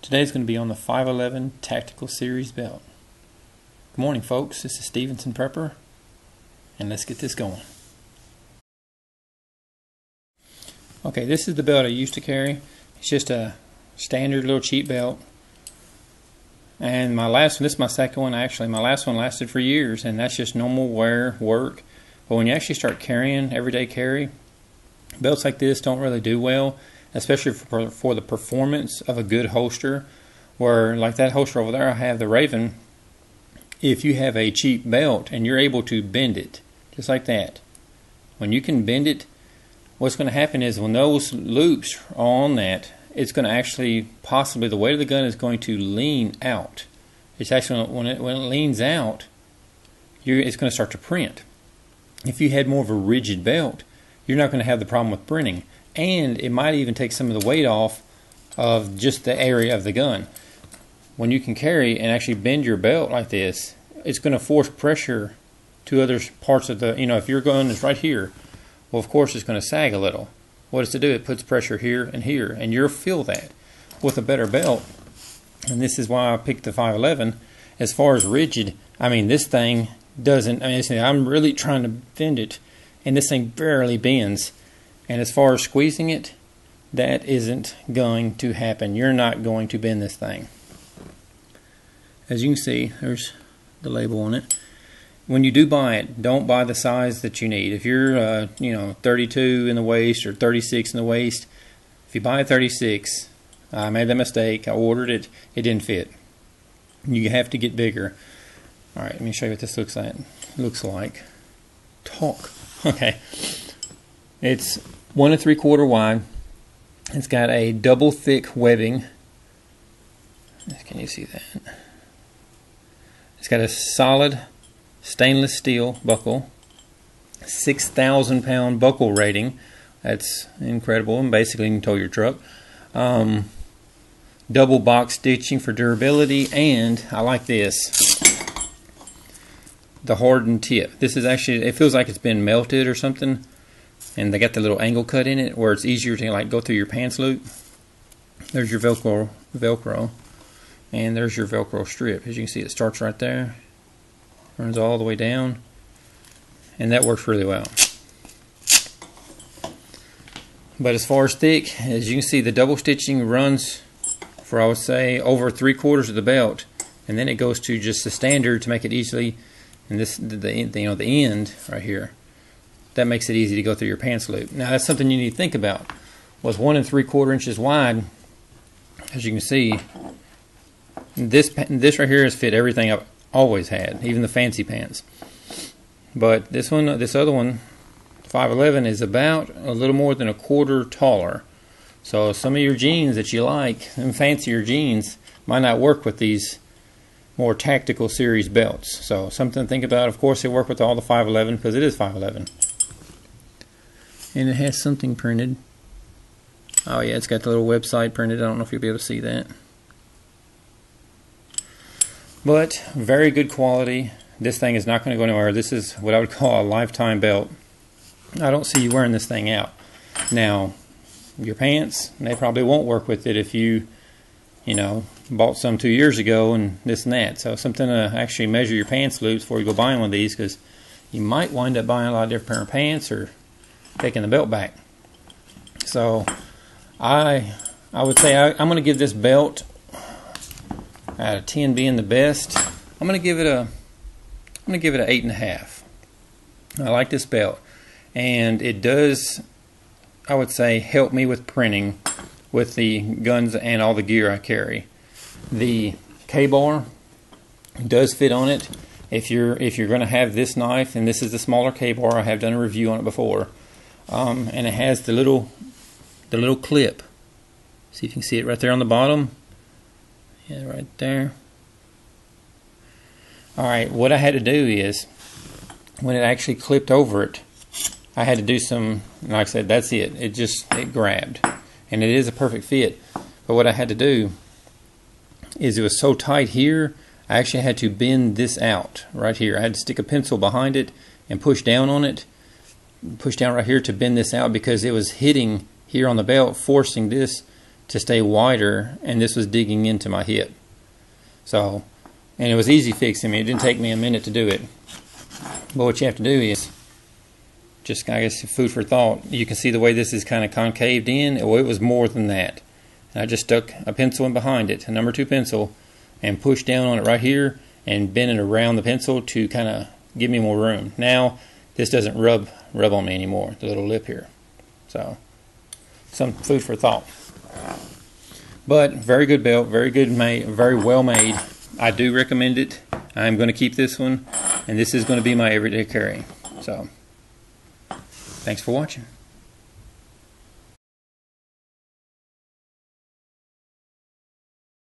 Today's going to be on the 511 Tactical Series belt. Good morning, folks. This is StephensonPrepper, and let's get this going. Okay, this is the belt I used to carry. It's just a standard little cheap belt. And my last one, this is my second one actually. My last one lasted for years, and that's just normal wear, work. But when you actually start carrying, everyday carry, belts like this don't really do well, especially for the performance of a good holster. Where, like that holster over there, I have the Raven. If you have a cheap belt and you're able to bend it, just like that, when you can bend it, what's going to happen is when those loops are on that, it's going to actually, possibly the weight of the gun is going to lean out. It's actually, when it leans out, it's going to start to print. If you had more of a rigid belt, you're not going to have the problem with printing. And it might even take some of the weight off of just the area of the gun. When you can carry and actually bend your belt like this, it's going to force pressure to other parts of the, if your gun is right here, well, of course it's going to sag a little. What does it do? It puts pressure here, and you'll feel that. With a better belt, and this is why I picked the 511, as far as rigid, this thing doesn't, I'm really trying to bend it, and this thing barely bends. And as far as squeezing it, that isn't going to happen. You're not going to bend this thing. As you can see, there's the label on it. When you do buy it, don't buy the size that you need. If you're 32 in the waist or 36 in the waist, if you buy a 36, I made that mistake. I ordered it, it didn't fit. You have to get bigger. All right, let me show you what this looks like. Talk. Okay. It's 1 3/4 wide. It's got a double thick webbing. Can you see that? It's got a solid stainless steel buckle, 6,000 pound buckle rating. That's incredible, and basically you can tow your truck. Double box stitching for durability, and I like this, the hardened tip. This is actually, it feels like it's been melted or something, and they got the little angle cut in it where it's easier to go through your pants loop. There's your Velcro, and there's your Velcro strip. As you can see, it starts right there, runs all the way down, and that works really well. But as far as thick, as you can see, the double stitching runs for, I would say, over 3/4 of the belt, and then it goes to just the standard to make it easily, and this the end right here, that makes it easy to go through your pants loop. Now that's something you need to think about. Was 1 3/4 inches wide. As you can see, this right here has fit everything I've always had, even the fancy pants. But this other one, 511, is about a little more than 1/4 taller. So some of your jeans that you like, them fancier jeans, might not work with these more tactical series belts. So something to think about. Of course, they work with all the 511 because it is 511. And it has something printed. Oh yeah, it's got the little website printed. I don't know if you'll be able to see that. But very good quality. This thing is not going to go anywhere. This is what I would call a lifetime belt. I don't see you wearing this thing out. Now, your pants, they probably won't work with it if you bought some 2 years ago and this and that. So something to actually measure your pants loops before you go buying one of these, because you might wind up buying a lot of different pair of pants or taking the belt back. So I would say I'm going to give this belt, out of 10 being the best, I'm going to give it a 8.5. I like this belt, and it does, I would say, help me with printing with the guns and all the gear I carry. The K-bar does fit on it. If you're going to have this knife, and this is the smaller K-bar, I have done a review on it before, and it has the little clip. See if you can see it right there on the bottom. Yeah, right there. Alright, what I had to do is, when it actually clipped over it, I had to do some, like I said, that's it. It grabbed. And it is a perfect fit. But what I had to do is, it was so tight here, I actually had to bend this out right here. I had to stick a pencil behind it and push down on it, push down right here to bend this out, because it was hitting here on the belt, forcing this to stay wider, and this was digging into my hip. So, and it was easy fixing me. It didn't take me a minute to do it. But what you have to do is just, I guess, food for thought. You can see the way this is kind of concaved in. Well, it was more than that. And I just stuck a pencil in behind it, a number 2 pencil, and pushed down on it right here and bent it around the pencil to kind of give me more room. Now this doesn't rub on me anymore, the little lip here. So some food for thought. But very good belt, very good made, very well made. I do recommend it. I'm going to keep this one, and this is going to be my everyday carry. So thanks for watching.